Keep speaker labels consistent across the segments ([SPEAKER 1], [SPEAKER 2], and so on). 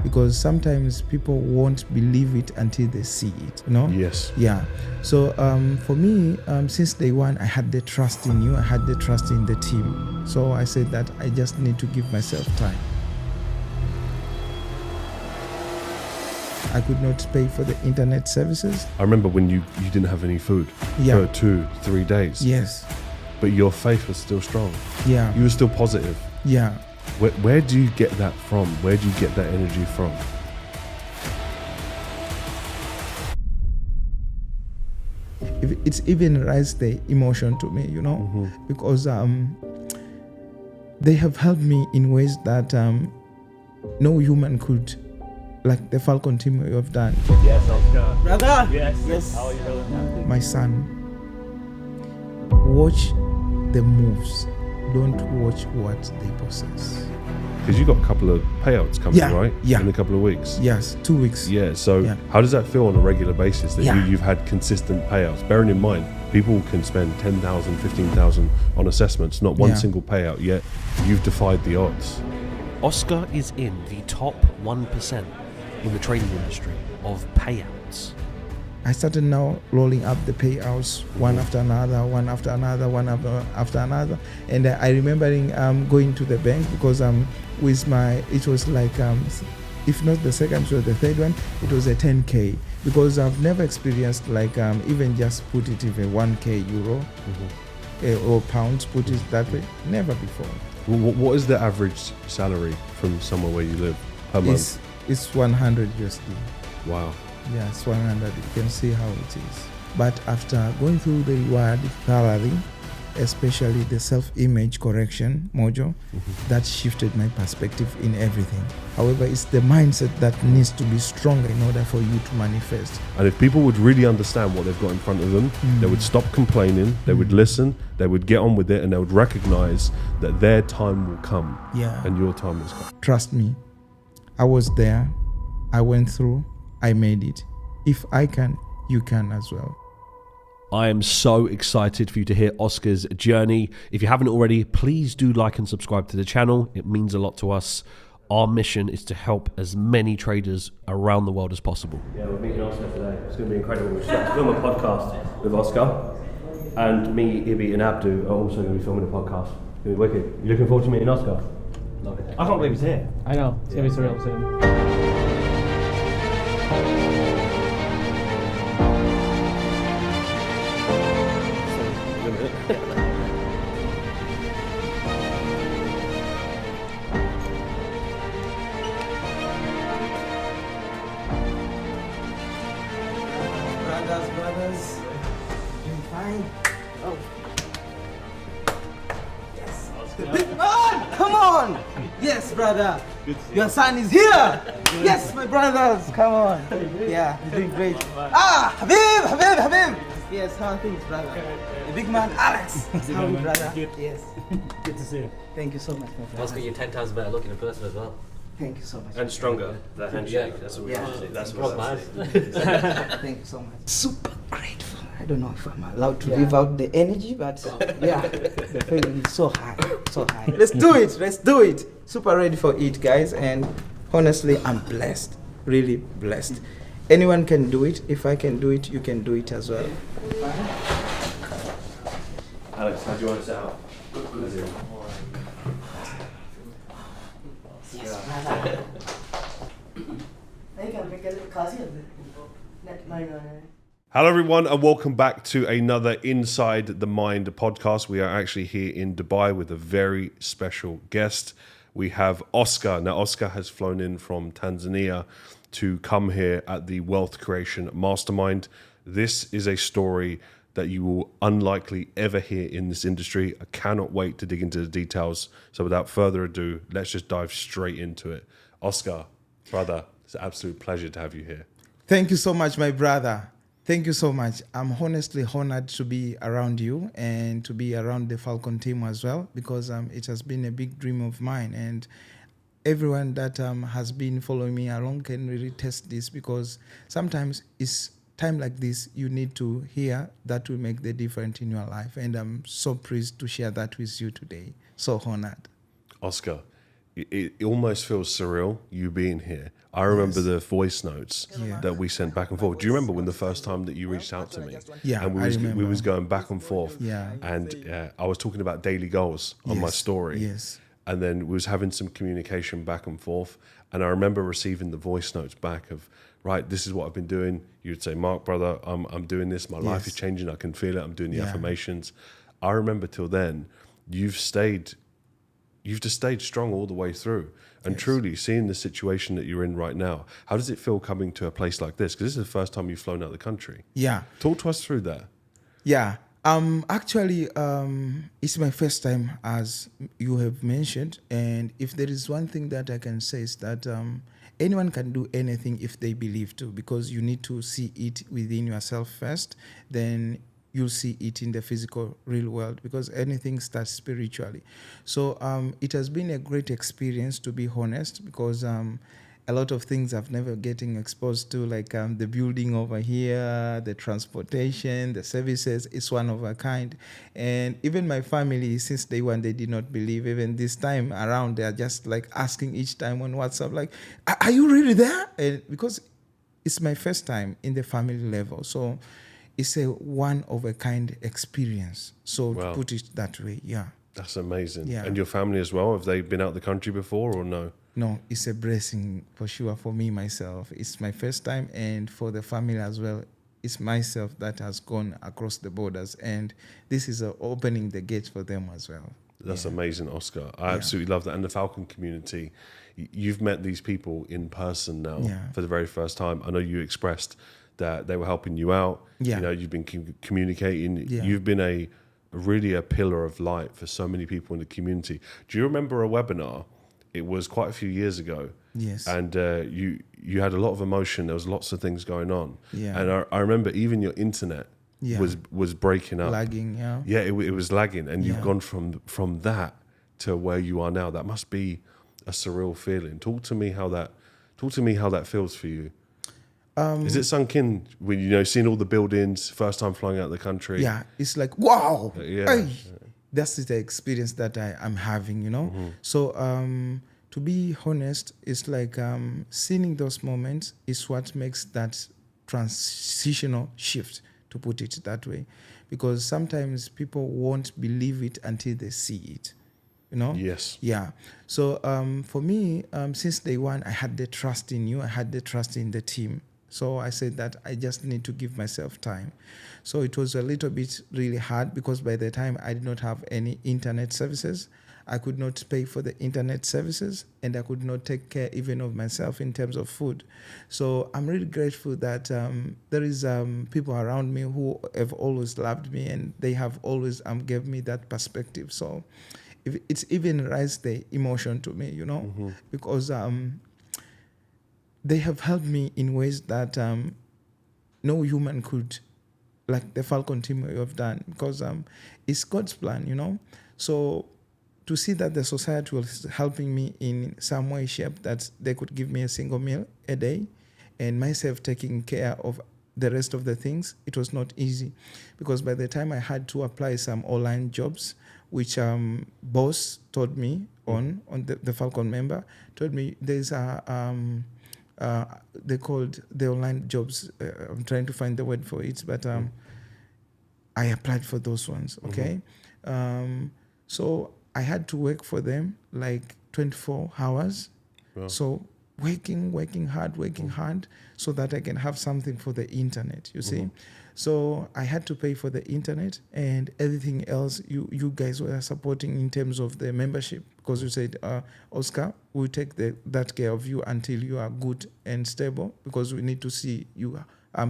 [SPEAKER 1] because sometimes people won't believe it until they see it, you know?
[SPEAKER 2] Yes.
[SPEAKER 1] Yeah. So for me, since day one, I had the trust in you. I had the trust in the team. So I said that I just need to give myself time. I could not pay for the internet services.
[SPEAKER 2] I remember when you didn't have any food for 2-3 days.
[SPEAKER 1] Yes.
[SPEAKER 2] But your faith was still strong.
[SPEAKER 1] Yeah.
[SPEAKER 2] You were still positive.
[SPEAKER 1] Yeah.
[SPEAKER 2] Where do you get that from? Where do you get that energy from?
[SPEAKER 1] It's even raised the emotion to me, you know, because they have helped me in ways that no human could, like the Falcon team you have done.
[SPEAKER 3] Yes, Oscar.
[SPEAKER 4] Brother!
[SPEAKER 3] Yes. How are you, brother?
[SPEAKER 1] My son, watch the moves. Don't watch what they possess.
[SPEAKER 2] Because you got a couple of payouts coming, right?
[SPEAKER 1] Yeah.
[SPEAKER 2] In a couple of weeks.
[SPEAKER 1] Yes, 2 weeks.
[SPEAKER 2] Yeah. So how does that feel on a regular basis that you've had consistent payouts? Bearing in mind, people can spend 10,000, 15,000 on assessments, not one single payout, yet you've defied the odds.
[SPEAKER 5] Oscar is in the top 1% in the trading industry of payouts.
[SPEAKER 1] I started now rolling up the payouts one after another, one after another, one after another. And I remembering going to the bank because with my, it was like, if not the second or the third one, it was a 10K. Because I've never experienced like even just put it even 1K euro or pounds, put it that way. Never before.
[SPEAKER 2] What is the average salary from somewhere where you live per month?
[SPEAKER 1] It's 100 USD.
[SPEAKER 2] Wow.
[SPEAKER 1] Yeah, it's 100. You can see how it is. But after going through the Rewired thoroughly, especially the self-image correction module, that shifted my perspective in everything. However, it's the mindset that needs to be stronger in order for you to manifest.
[SPEAKER 2] And if people would really understand what they've got in front of them, they would stop complaining, they would listen, they would get on with it, and they would recognize that their time will come.
[SPEAKER 1] Yeah.
[SPEAKER 2] And your time has come.
[SPEAKER 1] Trust me, I was there, I went through, I made it. If I can, you can as well.
[SPEAKER 5] I am so excited for you to hear Oscar's journey. If you haven't already, please do like and subscribe to the channel. It means a lot to us. Our mission is to help as many traders around the world as possible.
[SPEAKER 3] Yeah, we're meeting Oscar today. It's going to be incredible. We're about to film a podcast with Oscar. And me, Ibi and Abdu are also going to be filming a podcast. It's going to be wicked. You looking forward to meeting Oscar? Love it. I can't believe he's here.
[SPEAKER 4] I know, it's gonna be surreal soon.
[SPEAKER 1] Brothers, doing fine. Oh. Yes. Big man, come on. Yes, brother. Your son is here. Yes, my brothers, come on. Yeah, you're doing great. Habib. Yes, how are things, brother? The big man, Alex. How are you, brother?
[SPEAKER 4] Good.
[SPEAKER 1] Yes.
[SPEAKER 4] Good to see you.
[SPEAKER 1] Thank you so much, my brother.
[SPEAKER 6] Oscar, you're 10 times better looking in person as well.
[SPEAKER 1] Thank you so much.
[SPEAKER 3] And stronger. The handshake. That's what we want to see. That's what
[SPEAKER 6] man.
[SPEAKER 1] Thank you so much. Super grateful. I don't know if I'm allowed to leave out the energy, but yeah, the feeling is so high, so high. Let's do it. Super ready for it, guys. And honestly, I'm blessed, really blessed. Anyone can do it. If I can do it, you can do it as well.
[SPEAKER 3] Alex, how do you want to set up?
[SPEAKER 2] Hello everyone and welcome back to another Inside the Mind podcast. We are actually here in Dubai with a very special guest. We have Oscar. Now Oscar has flown in from Tanzania to come here at the Wealth Creation Mastermind. This is a story that you will unlikely ever hear in this industry. I cannot wait to dig into the details. So without further ado, let's just dive straight into it. Oscar, brother, it's an absolute pleasure to have you here.
[SPEAKER 1] Thank you so much, my brother. Thank you so much. I'm honestly honored to be around you and to be around the Falcon team as well, because it has been a big dream of mine. And everyone that has been following me along can really test this, because sometimes it's time like this you need to hear that will make the difference in your life. And I'm so pleased to share that with you today. So honored.
[SPEAKER 2] Oscar, it almost feels surreal you being here. I remember the voice notes that we sent back and forth. Do you remember when the first time that you reached out to me?
[SPEAKER 1] Yeah,
[SPEAKER 2] and we was going back and forth.
[SPEAKER 1] Yeah.
[SPEAKER 2] And I was talking about daily goals on my story.
[SPEAKER 1] Yes.
[SPEAKER 2] And then we was having some communication back and forth. And I remember receiving the voice notes back of, right, this is what I've been doing. You'd say, Mark, brother, I'm doing this. My life is changing. I can feel it. I'm doing the affirmations. I remember till then, you've just stayed strong all the way through. And truly, seeing the situation that you're in right now, how does it feel coming to a place like this? Because this is the first time you've flown out of the country.
[SPEAKER 1] Yeah.
[SPEAKER 2] Talk to us through that.
[SPEAKER 1] Yeah. Actually, it's my first time, as you have mentioned. And if there is one thing that I can say is that anyone can do anything if they believe to, because you need to see it within yourself first. Then you'll see it in the physical real world, because anything starts spiritually. So it has been a great experience, to be honest, because a lot of things I've never getting exposed to, like the building over here, the transportation, the services, it's one of a kind. And even my family, since day one, they did not believe. Even this time around, they are just like asking each time on WhatsApp, like, are you really there? And because it's my first time in the family level. So it's a one-of-a-kind experience. So to put it that way, yeah.
[SPEAKER 2] That's amazing.
[SPEAKER 1] Yeah.
[SPEAKER 2] And your family as well? Have they been out the country before or no?
[SPEAKER 1] No, it's a blessing for sure for me, myself. It's my first time, and for the family as well. It's myself that has gone across the borders, and this is opening the gates for them as well.
[SPEAKER 2] That's amazing, Oscar. I absolutely love that. And the Falcon community, you've met these people in person now for the very first time. I know you expressed that they were helping you out.
[SPEAKER 1] Yeah.
[SPEAKER 2] You know, you've been communicating.
[SPEAKER 1] Yeah.
[SPEAKER 2] You've been really a pillar of light for so many people in the community. Do you remember a webinar? It was quite a few years ago.
[SPEAKER 1] Yes.
[SPEAKER 2] And you had a lot of emotion. There was lots of things going on.
[SPEAKER 1] Yeah.
[SPEAKER 2] And I remember even your internet was breaking up.
[SPEAKER 1] Lagging, yeah.
[SPEAKER 2] Yeah, it was lagging. And you've gone from that to where you are now. That must be a surreal feeling. Talk to me how that feels for you. Is it sunk in when seeing all the buildings, first time flying out of the country?
[SPEAKER 1] Yeah, it's like, wow.
[SPEAKER 2] Yeah.
[SPEAKER 1] Hey. That's the experience that I'm having,
[SPEAKER 2] Mm-hmm.
[SPEAKER 1] So to be honest, it's like seeing those moments is what makes that transitional shift, to put it that way. Because sometimes people won't believe it until they see it.
[SPEAKER 2] Yes.
[SPEAKER 1] Yeah. So for me, since day one, I had the trust in you. I had the trust in the team. So I said that I just need to give myself time. So it was a little bit really hard, because by the time I did not have any internet services, I could not pay for the internet services, and I could not take care even of myself in terms of food. So I'm really grateful that there is people around me who have always loved me, and they have always gave me that perspective. So it's even raised the emotion to me, because they have helped me in ways that no human could, like the Falcon team you have done, because it's God's plan, So to see that the society was helping me in some way, shape, that they could give me a single meal a day, and myself taking care of the rest of the things, it was not easy, because by the time I had to apply some online jobs, which boss told me on the Falcon member, told me there's they called the online jobs. I'm trying to find the word for it, but I applied for those ones. Okay, so I had to work for them like 24 hours.
[SPEAKER 2] Wow.
[SPEAKER 1] So working hard, so that I can have something for the internet. You see, so I had to pay for the internet, and everything else you guys were supporting in terms of the membership, because you said, Oscar, we'll take that care of you until you are good and stable, because we need to see you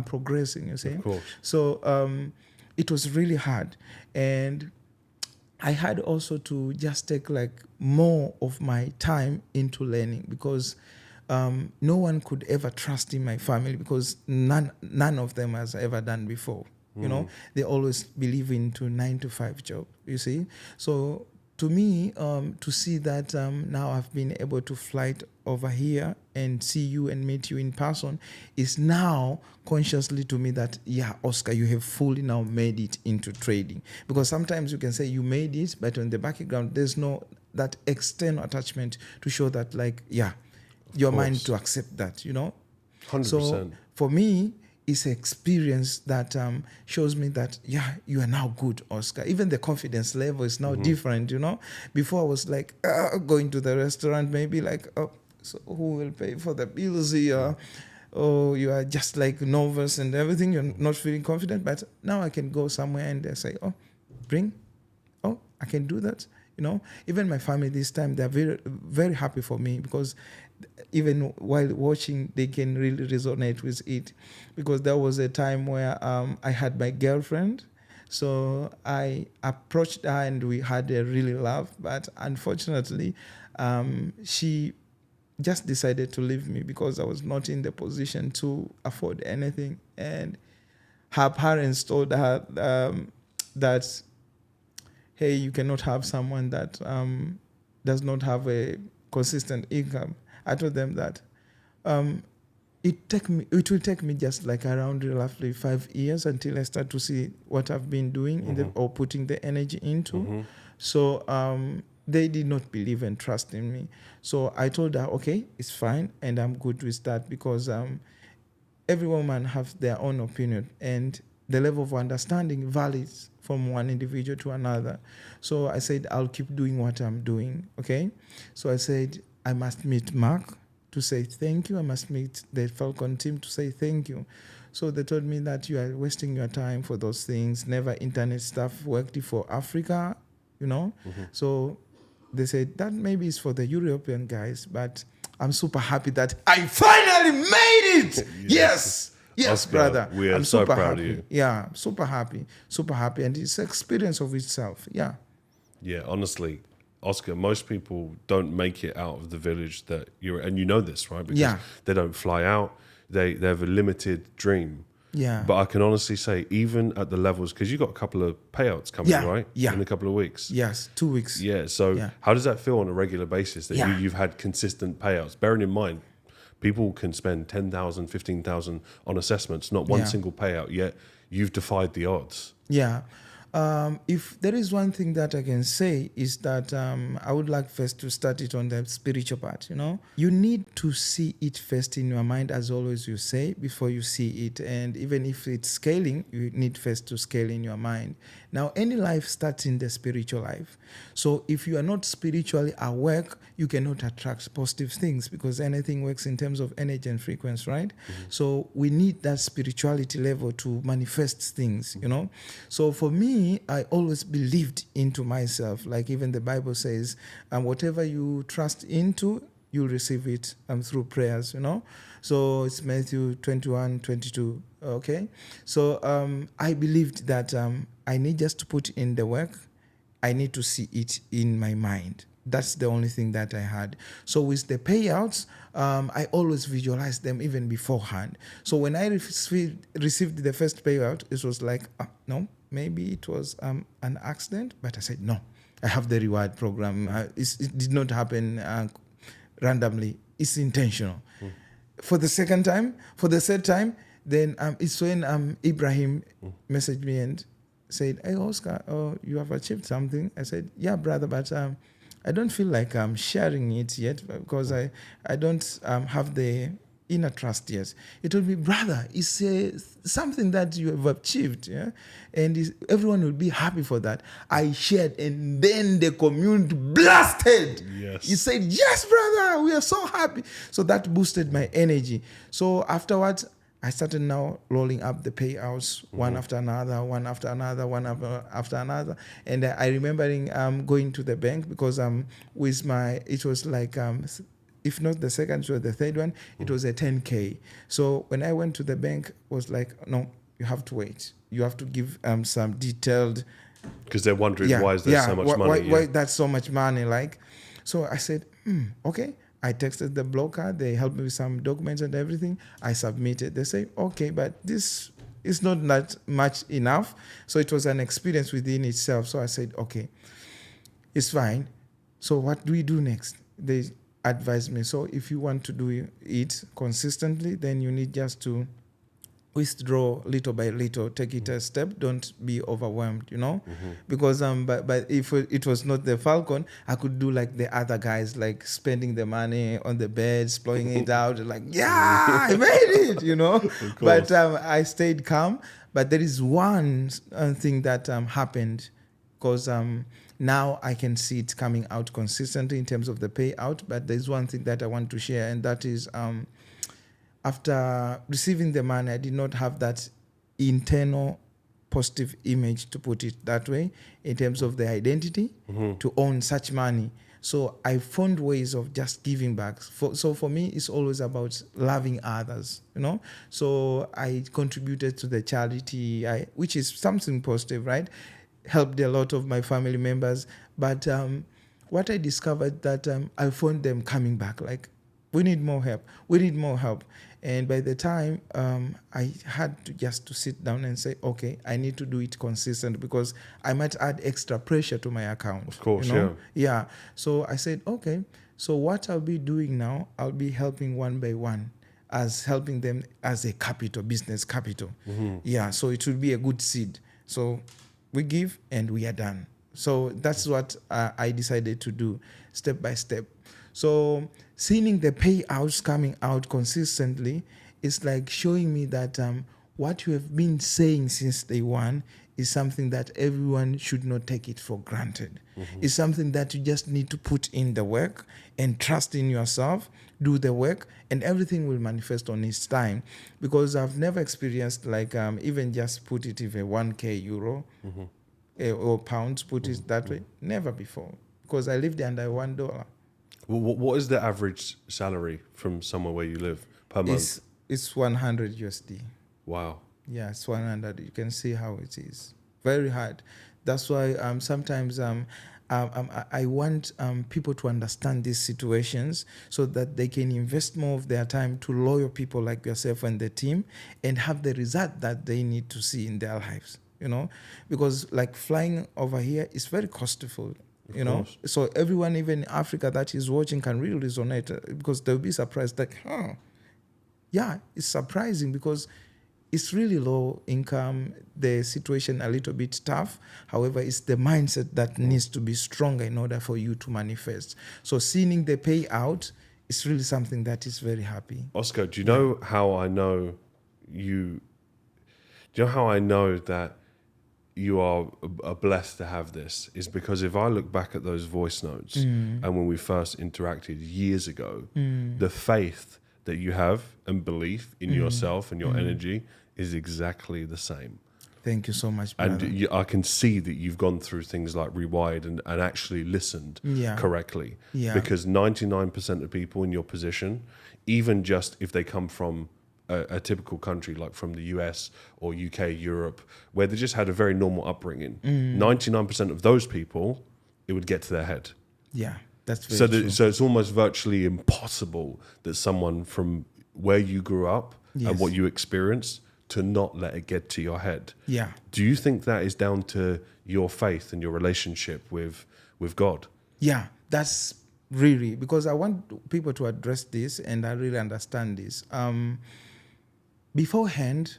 [SPEAKER 1] progressing. You see,
[SPEAKER 2] Of course.
[SPEAKER 1] So it was really hard, and I had also to just take like more of my time into learning, because no one could ever trust in my family, because none of them has ever done before. They always believe into 9-to-5 job, you see. So to me, to see that now I've been able to fly over here and see you and meet you in person is now consciously to me that, yeah, Oscar, you have fully now made it into trading. Because sometimes you can say you made it, but on the background, there's no that external attachment to show that, like, yeah, your mind to accept that,
[SPEAKER 2] 100%.
[SPEAKER 1] So for me, it's an experience that shows me that, yeah, you are now good, Oscar. Even the confidence level is now different, Before I was like, going to the restaurant, maybe like, oh, so who will pay for the bills here? Oh, you are just like nervous and everything. You're not feeling confident. But now I can go somewhere and they say, oh, I can do that. Even my family this time, they're very, very happy for me, because even while watching, they can really resonate with it. Because there was a time where I had my girlfriend. So I approached her and we had a really love. But unfortunately, she just decided to leave me because I was not in the position to afford anything. And her parents told her that, hey, you cannot have someone that does not have a consistent income. I told them that it will take me just like around roughly 5 years until I start to see what I've been doing or putting the energy into. So they did not believe and trust in me. So I told her, okay, it's fine, and I'm good with that, because every woman has their own opinion, and the level of understanding varies from one individual to another. So I said, I'll keep doing what I'm doing, okay? So I said, I must meet Mark to say thank you. I must meet the Falcon team to say thank you. So they told me that you are wasting your time for those things. Never internet stuff worked for Africa, So they said that maybe it's for the European guys, but I'm super happy that I finally made it. Yes,
[SPEAKER 2] Oscar,
[SPEAKER 1] brother.
[SPEAKER 2] We are
[SPEAKER 1] I'm
[SPEAKER 2] so
[SPEAKER 1] super
[SPEAKER 2] proud
[SPEAKER 1] happy.
[SPEAKER 2] of you.
[SPEAKER 1] Yeah, super happy. And it's an experience of itself. Yeah.
[SPEAKER 2] Yeah, honestly, Oscar, most people don't make it out of the village that you're, and you know this, right? Because they don't fly out. They have a limited dream.
[SPEAKER 1] Yeah.
[SPEAKER 2] But I can honestly say, even at the levels, because you got a couple of payouts coming, right?
[SPEAKER 1] Yeah.
[SPEAKER 2] In a couple of weeks.
[SPEAKER 1] Yes, 2 weeks.
[SPEAKER 2] Yeah. So how does that feel on a regular basis that you've had consistent payouts? Bearing in mind, people can spend 10,000, 15,000 on assessments, not one single payout, yet you've defied the odds.
[SPEAKER 1] Yeah. If there is one thing that I can say is that I would like first to start it on the spiritual part, You need to see it first in your mind, as always you say, before you see it. And even if it's scaling, you need first to scale in your mind. Now, any life starts in the spiritual life. So if you are not spiritually awake, you cannot attract positive things, because anything works in terms of energy and frequency, right? So we need that spirituality level to manifest things, So for me, I always believed into myself. Like even the Bible says, whatever you trust into, you'll receive it through prayers, So it's Matthew 21:22, okay? So I believed that I need just to put in the work. I need to see it in my mind. That's the only thing that I had. So with the payouts, I always visualize them even beforehand. So when I received the first payout, it was like, no, maybe it was an accident. But I said, no, I have the Rewired program. It did not happen randomly. It's intentional. For the third time, then it's when Ibrahim messaged me and said, hey, Oscar, you have achieved something. I said, yeah, brother, but I don't feel like I'm sharing it yet, because I don't have the inner trust yet. He told me, brother, it's something that you have achieved, and everyone will be happy for that. I shared, and then the community blasted.
[SPEAKER 2] Yes.
[SPEAKER 1] He said, yes, brother, we are so happy. So that boosted my energy. So afterwards, I started now rolling up the payouts one after another, one after another, one after another. And I remembering going to the bank, because with it was like, if not the second or the third one, it was a 10K. So when I went to the bank, was like, no, you have to wait. You have to give some detailed.
[SPEAKER 2] Because they're wondering, why is there so much money?
[SPEAKER 1] Why that's so much money, like. So I said, okay. I texted the broker. They helped me with some documents and everything. I submitted. They say, okay, but this is not that much enough. So it was an experience within itself. So I said, okay, it's fine. So what do we do next? They advised me. So if you want to do it consistently, then you need just to withdraw little by little, take it a step, don't be overwhelmed, because but if it was not the Falcon, I could do like the other guys, like spending the money on the beds, blowing it out, like, yeah, I made it, but I stayed calm. But there is one thing that happened, because now I can see it coming out consistently in terms of the payout. But there's one thing that I want to share, and that is after receiving the money, I did not have that internal positive image, to put it that way, in terms of the identity to own such money. So I found ways of just giving back. So for me, it's always about loving others, So I contributed to the charity, which is something positive, right? Helped a lot of my family members. But what I discovered that I found them coming back, like, we need more help. We need more help. And by the time I had to sit down and say, okay, I need to do it consistent, because I might add extra pressure to my account.
[SPEAKER 2] Of course,
[SPEAKER 1] Yeah. So I said, okay, so what I'll be doing now, I'll be helping one by one, as helping them as a capital, business capital. Yeah, so it will be a good seed. So we give and we are done. So that's what I decided to do, step by step. So seeing the payouts coming out consistently is like showing me that what you have been saying since day one is something that everyone should not take it for granted. It's something that you just need to put in the work and trust in yourself, do the work, and everything will manifest on its time. Because I've never experienced, like, even just put it if a 1K euro or pounds, put it that way, never before, because I lived under $1.
[SPEAKER 2] What is the average salary from somewhere where you live per month?
[SPEAKER 1] It's 100 USD.
[SPEAKER 2] Wow.
[SPEAKER 1] Yeah, it's 100. You can see how it is. Very hard. That's why sometimes I want people to understand these situations, so that they can invest more of their time to loyal people like yourself and the team, and have the result that they need to see in their lives. Because like flying over here is very costful. So everyone, even in Africa, that is watching can really resonate, because they'll be surprised, like, yeah, it's surprising, because it's really low income, the situation a little bit tough. However, it's the mindset that needs to be stronger in order for you to manifest. So seeing the payout is really something that is very happy.
[SPEAKER 2] Oscar, do you know how I know you? Do you know how I know that you are blessed to have this? Is because if I look back at those voice notes and when we first interacted years ago, the faith that you have and belief in yourself and your energy is exactly the same.
[SPEAKER 1] Thank you so much, brother.
[SPEAKER 2] And I can see that you've gone through things like Rewired and actually listened correctly.
[SPEAKER 1] Yeah.
[SPEAKER 2] Because 99% of people in your position, even just if they come from a typical country like from the US or UK, Europe, where they just had a very normal upbringing, 99% of those people, it would get to their head.
[SPEAKER 1] Yeah, that's very true.
[SPEAKER 2] So it's almost virtually impossible that someone from where you grew up and what you experienced to not let it get to your head.
[SPEAKER 1] Yeah.
[SPEAKER 2] Do you think that is down to your faith and your relationship with God?
[SPEAKER 1] Yeah, that's really, because I want people to address this, and I really understand this. Beforehand,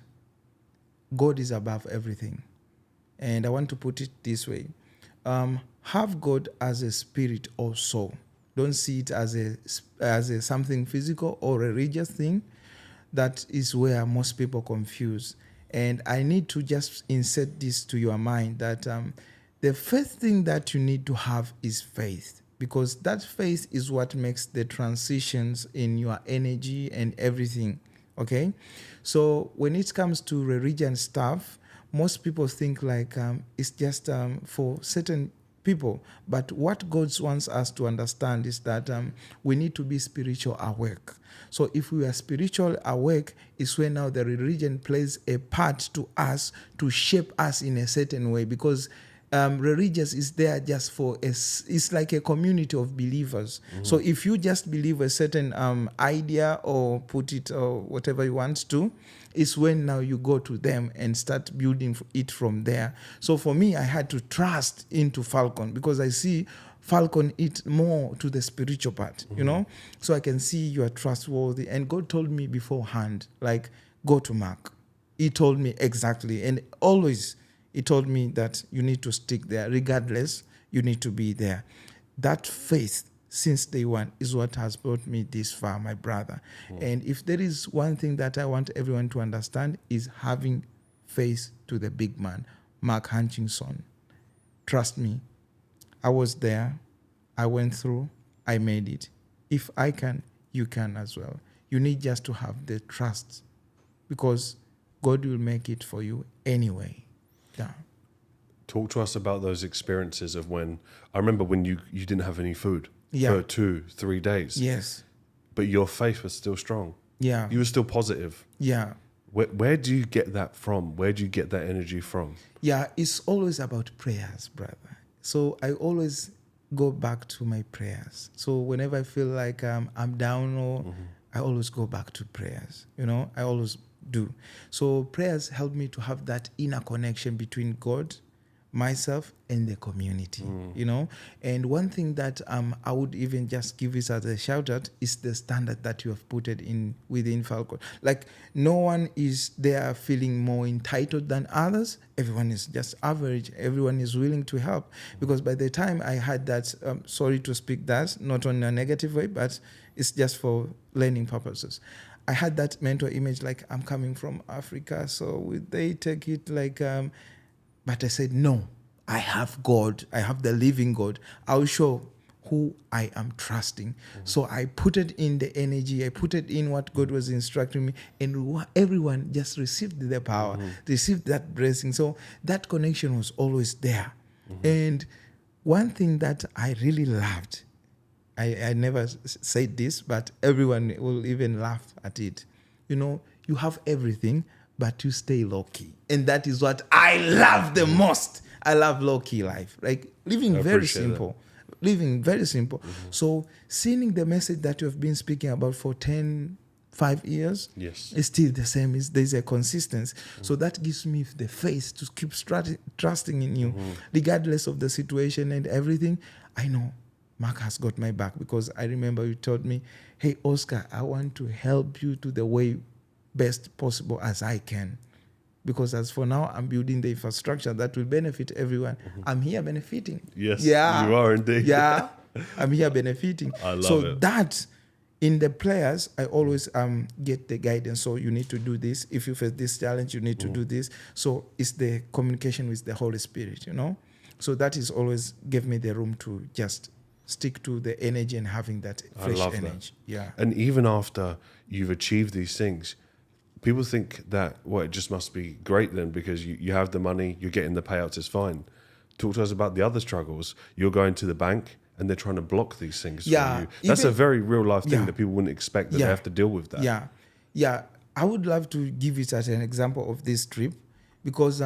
[SPEAKER 1] God is above everything. And I want to put it this way. Have God as a spirit or soul. Don't see it as a something physical or a religious thing. That is where most people confuse. And I need to just insert this to your mind, that the first thing that you need to have is faith, because that faith is what makes the transitions in your energy and everything. Okay? So when it comes to religion stuff, most people think like it's just for certain people. But what God wants us to understand is that we need to be spiritual awake. So if we are spiritual awake, it's when now the religion plays a part to us to shape us in a certain way, because religious is there just for it's like a community of believers. So if you just believe a certain idea or put it or whatever you want to, it's when now you go to them and start building it from there. So for me, I had to trust into Falcon, because I see Falcon it more to the spiritual part, so I can see you are trustworthy. And God told me beforehand, like, go to Mark. He told me exactly. And always he told me that you need to stick there. Regardless, you need to be there. That faith since day one is what has brought me this far, my brother. And if there is one thing that I want everyone to understand is having faith to the big man, Mark Hutchinson. Trust me, I was there. I went through. I made it. If I can, you can as well. You need just to have the trust because God will make it for you anyway. Yeah.
[SPEAKER 2] Talk to us about those experiences of when, I remember when you didn't have any food
[SPEAKER 1] Yeah.
[SPEAKER 2] for 2-3 days.
[SPEAKER 1] Yes.
[SPEAKER 2] But your faith was still strong.
[SPEAKER 1] Yeah.
[SPEAKER 2] You were still positive.
[SPEAKER 1] Yeah.
[SPEAKER 2] Where do you get that from? Where do you get that energy from?
[SPEAKER 1] Yeah, it's always about prayers, brother. So I always go back to my prayers. So whenever I feel like I'm down or I always go back to prayers. I always do. So prayers help me to have that inner connection between God, myself, and the community, And one thing that I would even just give it as a shout out is the standard that you have put it in within Falcon. Like no one is there feeling more entitled than others. Everyone is just average. Everyone is willing to help. Because by the time I had that, sorry to speak that, not on a negative way, but it's just for learning purposes. I had that mental image like I'm coming from Africa, so would they take it like... But I said, no, I have God. I have the living God. I'll show who I am trusting. So I put it in the energy. I put it in what God was instructing me. And everyone just received the power, received that blessing. So that connection was always there. And one thing that I really loved, I never said this, but everyone will even laugh at it. You have everything, but you stay low-key. And that is what I love the most. I love low-key life. Like living very simple.
[SPEAKER 2] That.
[SPEAKER 1] Living very simple. So seeing the message that you have been speaking about for 5 years,
[SPEAKER 2] yes,
[SPEAKER 1] is still the same. There's a consistency. So that gives me the faith to keep trusting in you. Regardless of the situation and everything, I know Mark has got my back because I remember you told me, hey, Oscar, I want to help you to the way best possible as I can. Because as for now, I'm building the infrastructure that will benefit everyone. I'm here benefiting.
[SPEAKER 2] Yes,
[SPEAKER 1] yeah,
[SPEAKER 2] you are indeed.
[SPEAKER 1] Yeah, I'm here benefiting.
[SPEAKER 2] I love
[SPEAKER 1] so
[SPEAKER 2] it.
[SPEAKER 1] That, in the players, I always get the guidance. So you need to do this. If you face this challenge, you need to do this. So it's the communication with the Holy Spirit, So that is always give me the room to just stick to the energy and having that fresh energy.
[SPEAKER 2] That.
[SPEAKER 1] Yeah.
[SPEAKER 2] And even after you've achieved these things, people think that, it just must be great then because you have the money, you're getting the payouts, it's fine. Talk to us about the other struggles. You're going to the bank and they're trying to block these things from you. That's a very real life thing that people wouldn't expect that they have to deal with that.
[SPEAKER 1] Yeah. Yeah. I would love to give it as an example of this trip because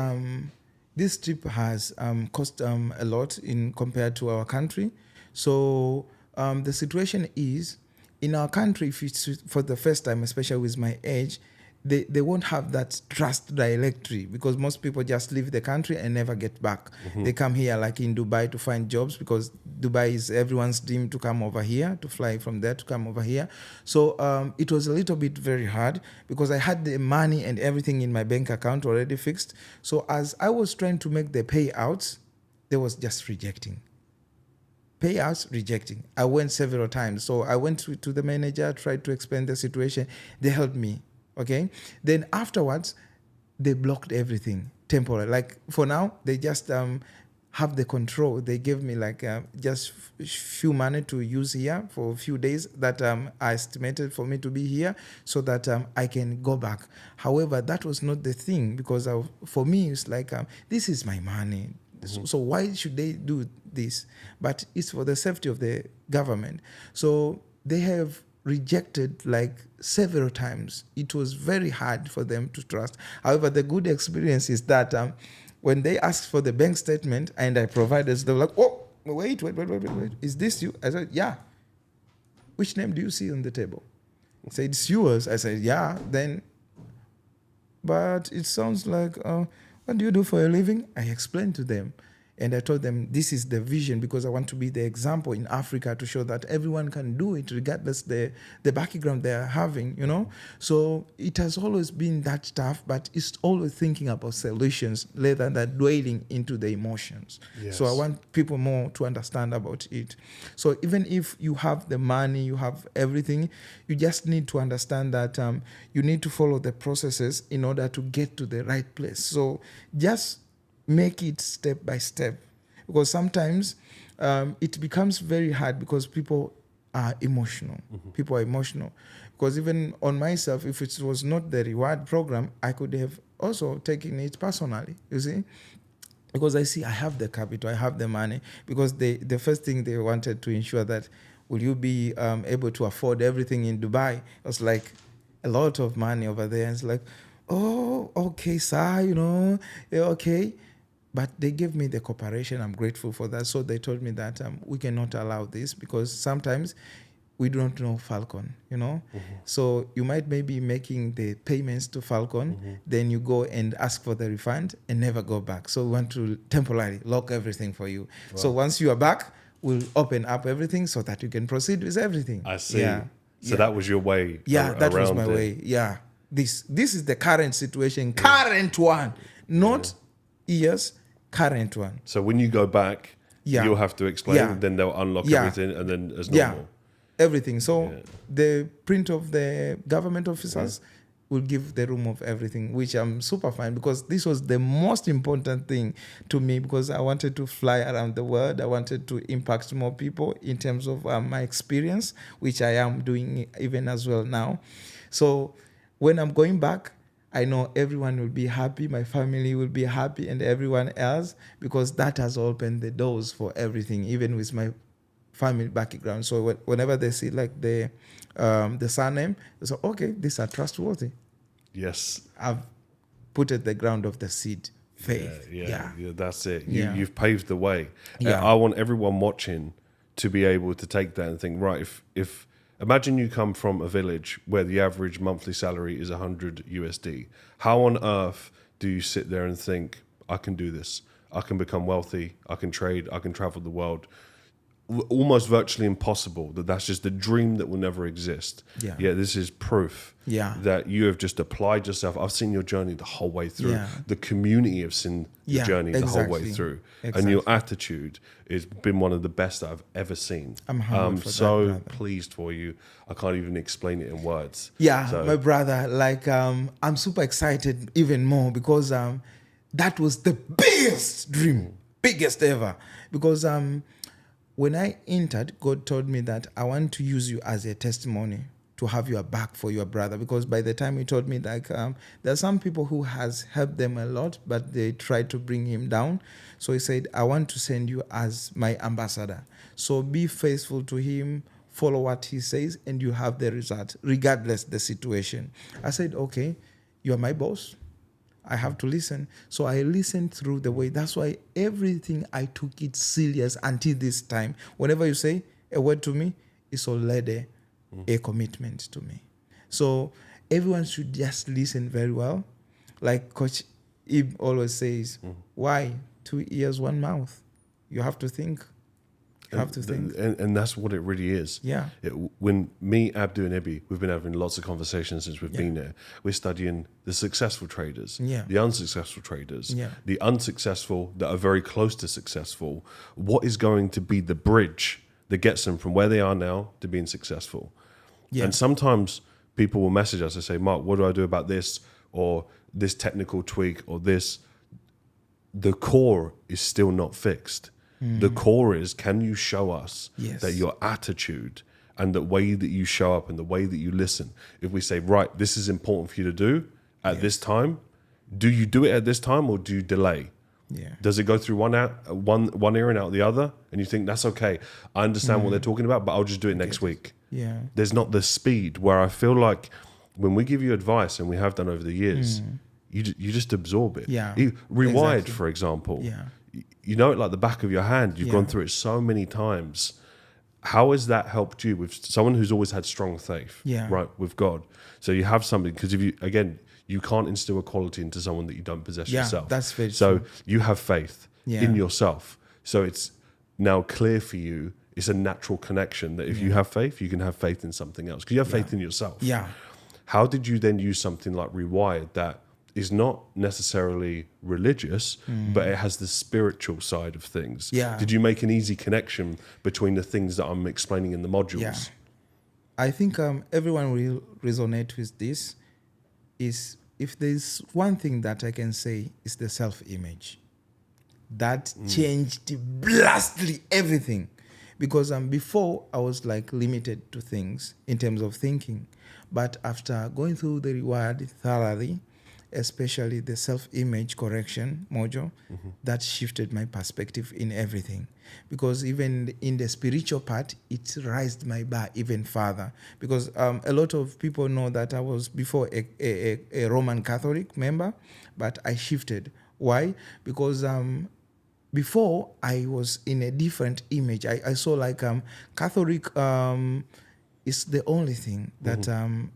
[SPEAKER 1] this trip has cost a lot in compared to our country. So the situation is, in our country, if it's for the first time, especially with my age, they won't have that trust directly because most people just leave the country and never get back. They come here like in Dubai to find jobs because Dubai is everyone's dream to come over here, to fly from there to come over here. So it was a little bit very hard because I had the money and everything in my bank account already fixed. So as I was trying to make the payouts, they was just rejecting. Payouts rejecting. I went several times. So I went to the manager, tried to explain the situation. They helped me. Okay. Then afterwards, they blocked everything temporarily. Like for now, they just have the control. They gave me like just few money to use here for a few days that I estimated for me to be here so that I can go back. However, that was not the thing because for me, it's like, this is my money. So why should they do this? But it's for the safety of the government. So they have rejected like several times. It was very hard for them to trust. However, the good experience is that when they asked for the bank statement and I provided, they were like, oh, wait. Is this you? I said, yeah. Which name do you see on the table? I said, it's yours. I said, yeah. Then, but it sounds like, what do you do for a living? I explained to them. And I told them, this is the vision, because I want to be the example in Africa to show that everyone can do it regardless the background they are having, So it has always been that tough, but it's always thinking about solutions rather than dwelling into the emotions.
[SPEAKER 2] Yes.
[SPEAKER 1] So I want people more to understand about it. So even if you have the money, you have everything, you just need to understand that you need to follow the processes in order to get to the right place. So just make it step by step, because sometimes it becomes very hard because people are emotional. People are emotional. Because even on myself, if it was not the reward program, I could have also taken it personally, you see? Because I see I have the capital, I have the money. Because the first thing they wanted to ensure that, will you be able to afford everything in Dubai? It was like a lot of money over there. It's like, oh, okay, sir, yeah, okay. But they gave me the cooperation. I'm grateful for that. So they told me that we cannot allow this, because sometimes we don't know Falcon, So you might maybe making the payments to Falcon, then you go and ask for the refund and never go back. So we want to temporarily lock everything for you. Wow. So once you are back, we'll open up everything so that you can proceed with everything.
[SPEAKER 2] I see.
[SPEAKER 1] Yeah.
[SPEAKER 2] So that was your way.
[SPEAKER 1] Yeah, that was my way. Yeah. This is the current situation, current one, not years, current one.
[SPEAKER 2] So when you go back, you'll have to explain, then they'll unlock everything, and then as normal.
[SPEAKER 1] Everything. So the print of the government officers will give the room of everything, which I'm super fine, because this was the most important thing to me, because I wanted to fly around the world. I wanted to impact more people in terms of my experience, which I am doing even as well now. So when I'm going back, I know everyone will be happy, my family will be happy, and everyone else, because that has opened the doors for everything, even with my family background. So whenever they see like the surname, they say, okay, these are trustworthy.
[SPEAKER 2] Yes.
[SPEAKER 1] I've put at the ground of the seed, faith.
[SPEAKER 2] Yeah, that's it. You've paved the way.
[SPEAKER 1] Yeah.
[SPEAKER 2] I want everyone watching to be able to take that and think, right, if imagine you come from a village where the average monthly salary is 100 USD. How on earth do you sit there and think, I can do this? I can become wealthy. I can trade. I can travel the world. Almost virtually impossible. That's just a dream that will never exist. Yeah, this is proof that you have just applied yourself. I've seen your journey the whole way through.
[SPEAKER 1] Yeah.
[SPEAKER 2] The community have seen the journey the whole way through. And your attitude has been one of the best that I've ever seen.
[SPEAKER 1] I'm humbled for
[SPEAKER 2] so
[SPEAKER 1] that, brother.
[SPEAKER 2] Pleased for you. I can't even explain it in words.
[SPEAKER 1] Yeah,
[SPEAKER 2] So-
[SPEAKER 1] my brother, like I'm super excited even more, because that was the biggest dream, biggest ever. Because when I entered, God told me that I want to use you as a testimony to have your back for your brother. Because by the time he told me, like, there are some people who has helped them a lot, but they tried to bring him down. So he said, I want to send you as my ambassador. So be faithful to him, follow what he says, and you have the result, regardless the situation. I said, okay, you are my boss. I have to listen. So I listened through the way. That's why everything I took it serious until this time. Whenever you say a word to me, it's already a commitment to me. So everyone should just listen very well. Like Coach Ib always says, why 2 ears, 1 mouth? You have to think. You have to think.
[SPEAKER 2] And that's what it really is.
[SPEAKER 1] Yeah.
[SPEAKER 2] When me, Abdu, and Ibi, we've been having lots of conversations since we've been there. We're studying the successful traders, the unsuccessful traders, the unsuccessful that are very close to successful. What is going to be the bridge that gets them from where they are now to being successful? Yeah. And sometimes people will message us and say, Mark, what do I do about this? Or this technical tweak or this? The core is still not fixed. The core is, can you show us that your attitude and the way that you show up and the way that you listen, if we say, right, this is important for you to do at this time, do you do it at this time or do you delay? Yeah. Does it go through one ear and out the other? And you think, that's okay. I understand what they're talking about, but I'll just do it next week. Yeah. There's not the speed where I feel like when we give you advice, and we have done over the years, you just absorb it. Yeah. Rewired, for example. Yeah. You know it like the back of your hand. You've gone through it so many times. How has that helped you with someone who's always had strong faith, right, with God? So you have something, because if you can't instill a quality into someone that you don't possess yourself. That's very true. You have faith.
[SPEAKER 1] Yeah.
[SPEAKER 2] in yourself. So it's now clear for you. It's a natural connection that if you have faith, you can have faith in something else because you have faith in yourself.
[SPEAKER 1] Yeah.
[SPEAKER 2] How did you then use something like Rewired that is not necessarily religious, but it has the spiritual side of things?
[SPEAKER 1] Yeah.
[SPEAKER 2] Did you make an easy connection between the things that I'm explaining in the modules?
[SPEAKER 1] Yeah. I think everyone will resonate with this. Is if there's one thing that I can say is the self-image. That changed blastly everything. Because before I was like limited to things in terms of thinking. But after going through the Rewired thoroughly, especially the self-image correction module, that shifted my perspective in everything. Because even in the spiritual part, it raised my bar even further. Because a lot of people know that I was before a Roman Catholic member, but I shifted. Why? Because before I was in a different image. I saw like Catholic is the only thing that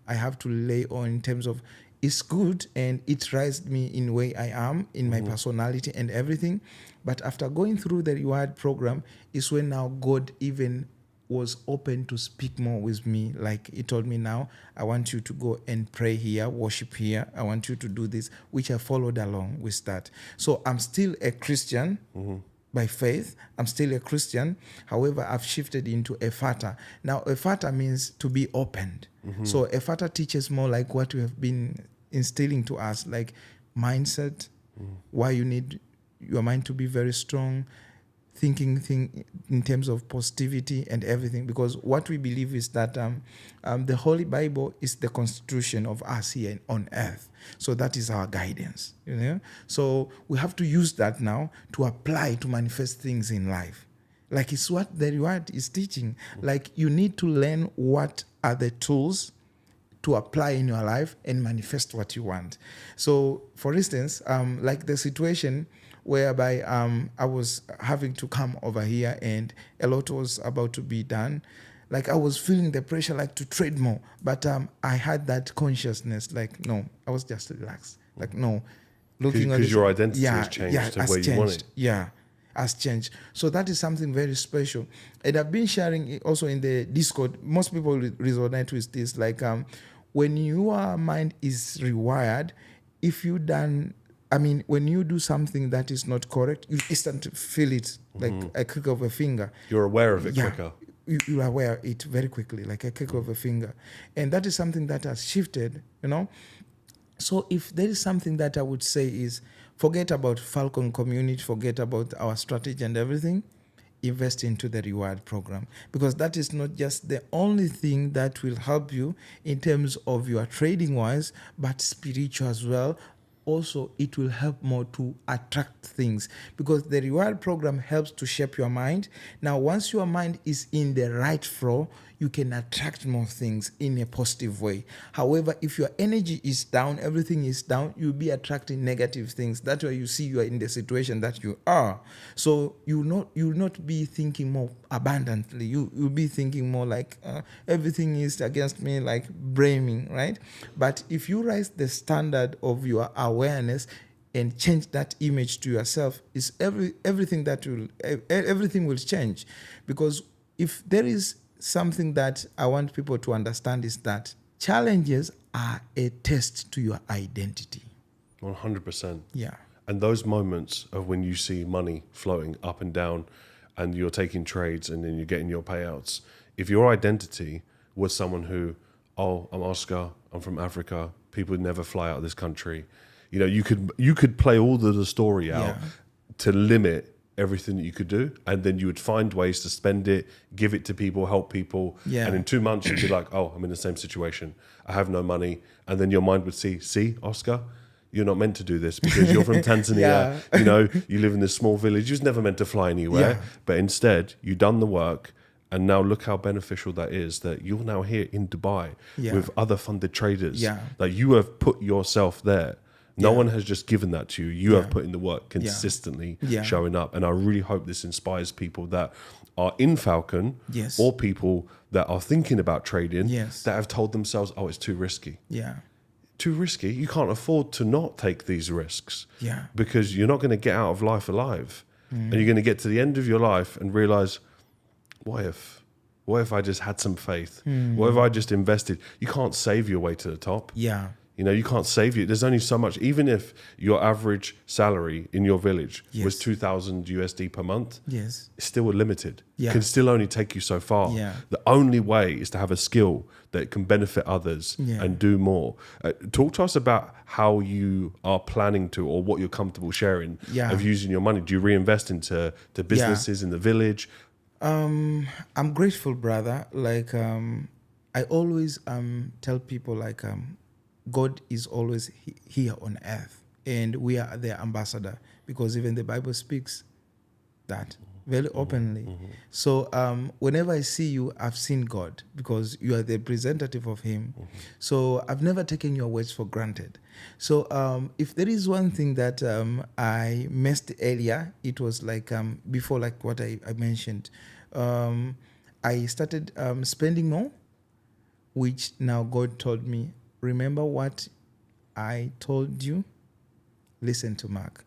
[SPEAKER 1] I have to lay on in terms of it's good and it raised me in way I am, in my personality and everything. But after going through the Rewired program is when now God even was open to speak more with me. Like he told me now, I want you to go and pray here, worship here. I want you to do this, which I followed along with that. So I'm still a Christian by faith. I'm still a Christian. However, I've shifted into a fata. Now, a fata means to be opened. So a fata teaches more like what we have been instilling to us, like mindset, why you need your mind to be very strong, thinking in terms of positivity and everything. Because what we believe is that the Holy Bible is the constitution of us here on earth. So that is our guidance, you know. So we have to use that now to apply to manifest things in life. Like it's what the Rewired is teaching. Like you need to learn what are the tools to apply in your life and manifest what you want. So for instance, like the situation whereby I was having to come over here and a lot was about to be done. Like I was feeling the pressure like to trade more, but I had that consciousness like, no, I was just relaxed. Like, no, looking at
[SPEAKER 2] Because your identity has changed to where you want it.
[SPEAKER 1] Yeah, has changed. So that is something very special. And I've been sharing it also in the Discord. Most people resonate with this. Like when your mind is rewired, if you done, I mean, when you do something that is not correct, you instantly feel it like a click of a finger.
[SPEAKER 2] You're aware of it quicker.
[SPEAKER 1] You are aware of it very quickly, like a click of a finger. And that is something that has shifted, you know. So if there is something that I would say is forget about Falcon community, forget about our strategy and everything, invest into the Rewired program. Because that is not just the only thing that will help you in terms of your trading wise, but spiritual as well. Also, it will help more to attract things because the Rewired program helps to shape your mind. Now, once your mind is in the right flow, you can attract more things in a positive way. However, if your energy is down, everything is down, you'll be attracting negative things. That's why you see you are in the situation that you are. So you'll not be thinking more abundantly. You'll be thinking more like everything is against me, like blaming, right? But if you raise the standard of your awareness and change that image to yourself, is everything will change. Because if there is something that I want people to understand is that challenges are a test to your identity.
[SPEAKER 2] 100%.
[SPEAKER 1] Yeah.
[SPEAKER 2] And those moments of when you see money floating up and down and you're taking trades and then you're getting your payouts, if your identity was someone who, oh, I'm Oscar, I'm from Africa, people would never fly out of this country. You know, you could play all of the story out to limit everything that you could do, and then you would find ways to spend it, give it to people, help people, and in 2 months you'd be like, oh, I'm in the same situation, I have no money, and then your mind would see, Oscar, you're not meant to do this because you're from Tanzania, you know, you live in this small village, you was never meant to fly anywhere, but instead you done the work, and now look how beneficial that is, that you're now here in Dubai with other funded traders, that you have put yourself there. No one has just given that to you. You have put in the work consistently, showing up. And I really hope this inspires people that are in Falcon or people that are thinking about trading that have told themselves, oh, it's too risky.
[SPEAKER 1] Yeah.
[SPEAKER 2] Too risky. You can't afford to not take these risks.
[SPEAKER 1] Yeah.
[SPEAKER 2] Because you're not going to get out of life alive. And you're going to get to the end of your life and realize, what if I just had some faith? What if I just invested? You can't save your way to the top.
[SPEAKER 1] Yeah.
[SPEAKER 2] You know, you can't save it. There's only so much. Even if your average salary in your village was
[SPEAKER 1] Yes.
[SPEAKER 2] 2,000 USD per month,
[SPEAKER 1] Yes.
[SPEAKER 2] it's still limited.
[SPEAKER 1] Yeah.
[SPEAKER 2] It can still only take you so far.
[SPEAKER 1] Yeah.
[SPEAKER 2] The only way is to have a skill that can benefit others
[SPEAKER 1] Yeah.
[SPEAKER 2] and do more. Talk to us about how you are planning to, or what you're comfortable sharing
[SPEAKER 1] Yeah.
[SPEAKER 2] of using your money. Do you reinvest into businesses in the village?
[SPEAKER 1] I'm grateful, brother. Like, I always tell people, like, God is always here on earth, and we are their ambassador, because even the Bible speaks that very openly. So whenever I see you, I've seen God, because you are the representative of Him. So I've never taken your words for granted. So if there is one thing that I missed earlier, it was like before, like what I mentioned. I started spending more, which now God told me, remember what I told you? Listen to Mark.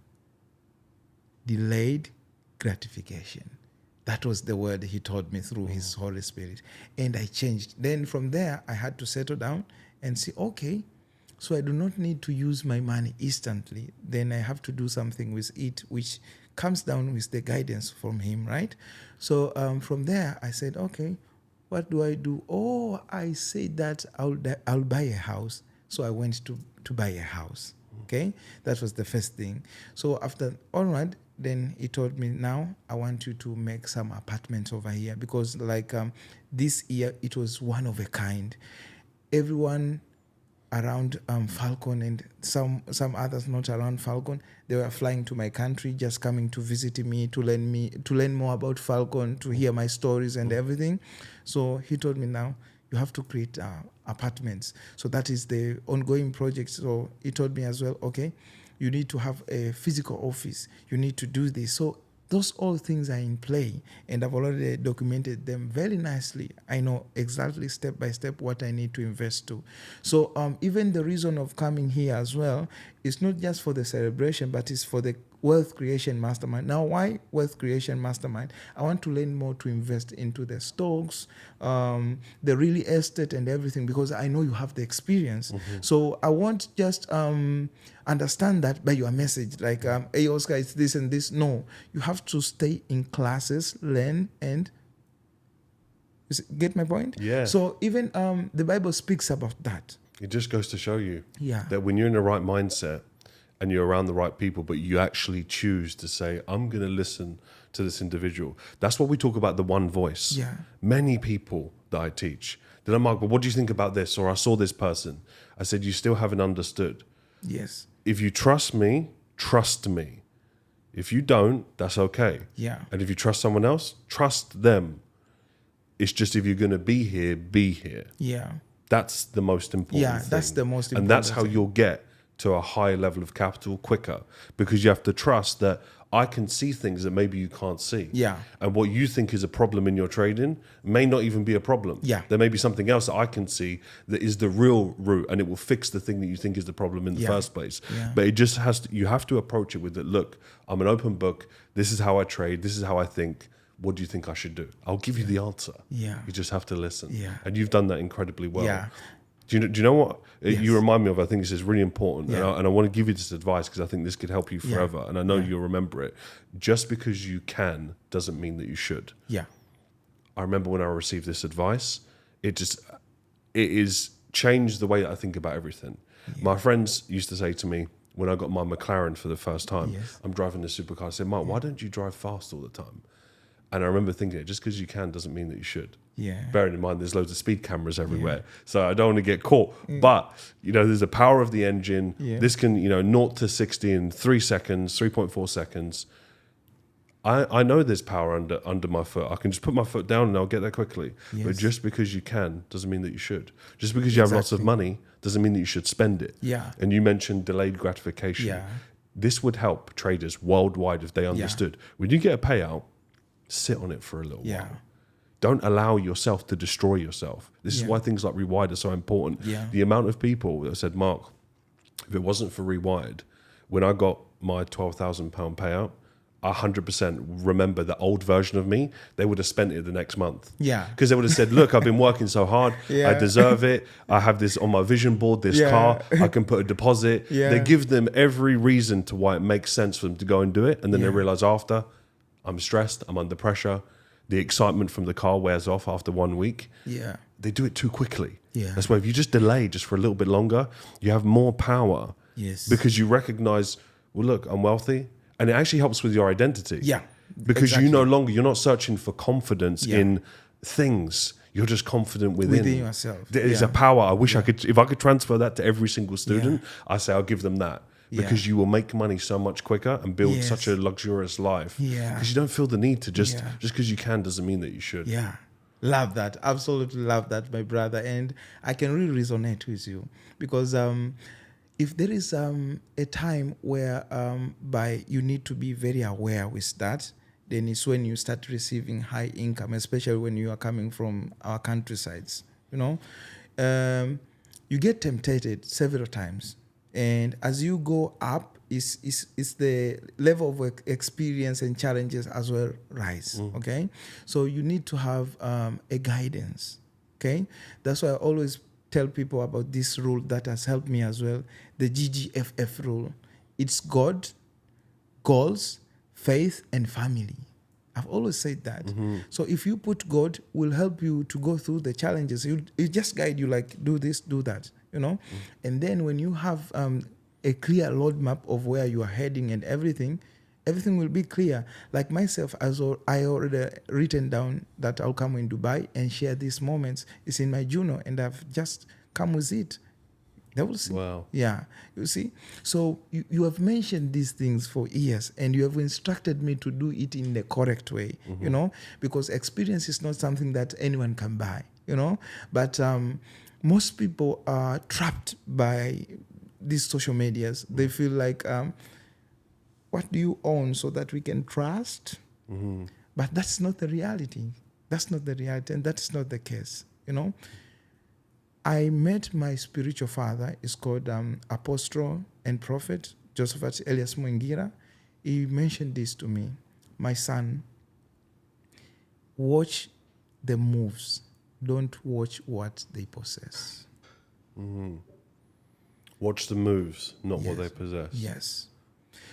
[SPEAKER 1] Delayed gratification. That was the word He told me through His Holy Spirit. And I changed. Then from there, I had to settle down and say, okay, so I do not need to use my money instantly. Then I have to do something with it, which comes down with the guidance from Him, right? So from there, I said, okay, what do I do? Oh, I said that I'll buy a house. So I went to buy a house. Okay, that was the first thing. So after onward, then he told me, now I want you to make some apartments over here, because like this year it was one of a kind. Everyone around Falcon and some others not around Falcon, they were flying to my country, just coming to visit me, to learn more about Falcon, to hear my stories and everything. So he told me, now you have to create apartments. So that is the ongoing project. So he told me as well, okay, you need to have a physical office. You need to do this. So those all things are in play, and I've already documented them very nicely. I know exactly step by step what I need to invest to. So even the reason of coming here as well is not just for the celebration, but it's for the Wealth Creation Mastermind. Now, why Wealth Creation Mastermind? I want to learn more to invest into the stocks, the real estate and everything, because I know you have the experience. So I won't just understand that by your message, like, hey, Oscar, it's this and this. No, you have to stay in classes, learn, and get my point?
[SPEAKER 2] Yeah.
[SPEAKER 1] So even the Bible speaks about that.
[SPEAKER 2] It just goes to show you
[SPEAKER 1] Yeah.
[SPEAKER 2] that when you're in the right mindset and you're around the right people, but you actually choose to say, I'm going to listen to this individual. That's what we talk about, the one voice.
[SPEAKER 1] Yeah.
[SPEAKER 2] Many people that I teach, then I'm like, well, what do you think about this? Or I saw this person. I said, you still haven't understood.
[SPEAKER 1] Yes.
[SPEAKER 2] If you trust me, trust me. If you don't, that's okay.
[SPEAKER 1] Yeah.
[SPEAKER 2] And if you trust someone else, trust them. It's just, if you're going to be here, be here.
[SPEAKER 1] Yeah.
[SPEAKER 2] That's the most important
[SPEAKER 1] Yeah,
[SPEAKER 2] thing.
[SPEAKER 1] that's the most
[SPEAKER 2] And that's
[SPEAKER 1] important
[SPEAKER 2] how
[SPEAKER 1] thing.
[SPEAKER 2] you'll get to a higher level of capital quicker, because you have to trust that I can see things that maybe you can't see.
[SPEAKER 1] Yeah.
[SPEAKER 2] And what you think is a problem in your trading may not even be a problem.
[SPEAKER 1] Yeah.
[SPEAKER 2] There may be something else that I can see that is the real root, and it will fix the thing that you think is the problem in the
[SPEAKER 1] Yeah.
[SPEAKER 2] first place.
[SPEAKER 1] Yeah.
[SPEAKER 2] But it just has to, you have to approach it with that, look, I'm an open book. This is how I trade. This is how I think. What do you think I should do? I'll give you the answer.
[SPEAKER 1] Yeah.
[SPEAKER 2] You just have to listen.
[SPEAKER 1] Yeah.
[SPEAKER 2] And you've done that incredibly well.
[SPEAKER 1] Yeah.
[SPEAKER 2] Do you know what
[SPEAKER 1] Yes.
[SPEAKER 2] you remind me of? I think this is really important,
[SPEAKER 1] Yeah.
[SPEAKER 2] and I want to give you this advice because I think this could help you
[SPEAKER 1] Yeah.
[SPEAKER 2] forever, and I know
[SPEAKER 1] Yeah.
[SPEAKER 2] you'll remember it. Just because you can doesn't mean that you should.
[SPEAKER 1] Yeah.
[SPEAKER 2] I remember when I received this advice, it is changed the way that I think about everything. My friends used to say to me when I got my McLaren for the first time,
[SPEAKER 1] Yes.
[SPEAKER 2] I'm driving the supercar, I said, Mark, why don't you drive fast all the time? And I remember thinking, just because you can doesn't mean that you should.
[SPEAKER 1] Yeah.
[SPEAKER 2] Bearing in mind there's loads of speed cameras everywhere, so I don't want to get caught. But there's the power of the engine.
[SPEAKER 1] Yeah.
[SPEAKER 2] This can 0 to 60 in 3 seconds, 3.4 seconds. I know there's power under my foot. I can just put my foot down and I'll get there quickly.
[SPEAKER 1] Yes.
[SPEAKER 2] But just because you can doesn't mean that you should. Just because you have lots of money doesn't mean that you should spend it.
[SPEAKER 1] Yeah.
[SPEAKER 2] And you mentioned delayed gratification.
[SPEAKER 1] Yeah.
[SPEAKER 2] This would help traders worldwide if they understood. When you get a payout, sit on it for a little
[SPEAKER 1] Yeah.
[SPEAKER 2] while. Don't allow yourself to destroy yourself. This is
[SPEAKER 1] Yeah.
[SPEAKER 2] why things like Rewired are so important.
[SPEAKER 1] Yeah.
[SPEAKER 2] The amount of people that said, Mark, if it wasn't for Rewired, when I got my £12,000 payout, 100% remember the old version of me, they would have spent it the next month.
[SPEAKER 1] Yeah.
[SPEAKER 2] Because they would have said, look, I've been working so hard.
[SPEAKER 1] Yeah.
[SPEAKER 2] I deserve it. I have this on my vision board, this
[SPEAKER 1] Yeah.
[SPEAKER 2] car. I can put a deposit.
[SPEAKER 1] Yeah.
[SPEAKER 2] They give them every reason to why it makes sense for them to go and do it. And then they realize after, I'm stressed, I'm under pressure. The excitement from the car wears off after 1 week.
[SPEAKER 1] Yeah.
[SPEAKER 2] They do it too quickly.
[SPEAKER 1] Yeah.
[SPEAKER 2] That's why if you just delay just for a little bit longer, you have more power.
[SPEAKER 1] Yes.
[SPEAKER 2] Because you recognize, well, look, I'm wealthy. And it actually helps with your identity.
[SPEAKER 1] Yeah.
[SPEAKER 2] Because
[SPEAKER 1] exactly.
[SPEAKER 2] you're not searching for confidence in things. You're just confident within
[SPEAKER 1] yourself.
[SPEAKER 2] There is a power. I wish I could, if I could transfer that to every single student, I say I'll give them that. Because you will make money so much quicker and build such a luxurious life.
[SPEAKER 1] Yeah.
[SPEAKER 2] Because you don't feel the need to just because you can doesn't mean that you should.
[SPEAKER 1] Yeah. Love that. Absolutely love that, my brother. And I can really resonate with you because if there is a time where by you need to be very aware with that, then it's when you start receiving high income, especially when you are coming from our countrysides. You know, you get tempted several times. And as you go up, is the level of experience and challenges as well rise. Okay, so you need to have a guidance. Okay, that's why I always tell people about this rule that has helped me as well. The GGFF rule. It's God, goals, faith, and family. I've always said that. So if you put God, will help you to go through the challenges. It just guide you like do this, do that. You know, and then when you have a clear roadmap of where you are heading and everything will be clear. Like myself, I already written down that I'll come in Dubai and share these moments. It's in my journal, and I've just come with it. They will see.
[SPEAKER 2] Wow.
[SPEAKER 1] Yeah, you see. So you have mentioned these things for years, and you have instructed me to do it in the correct way. You know, because experience is not something that anyone can buy. You know, but most people are trapped by these social medias. They feel like, what do you own so that we can trust? But that's not the reality. That's not the reality, and that's not the case. You know, I met my spiritual father. It's called Apostle and Prophet Josephat Elias Mwingira. He mentioned this to me. My son, watch the moves. Don't watch what they possess.
[SPEAKER 2] Watch the moves, not what they possess.
[SPEAKER 1] Yes.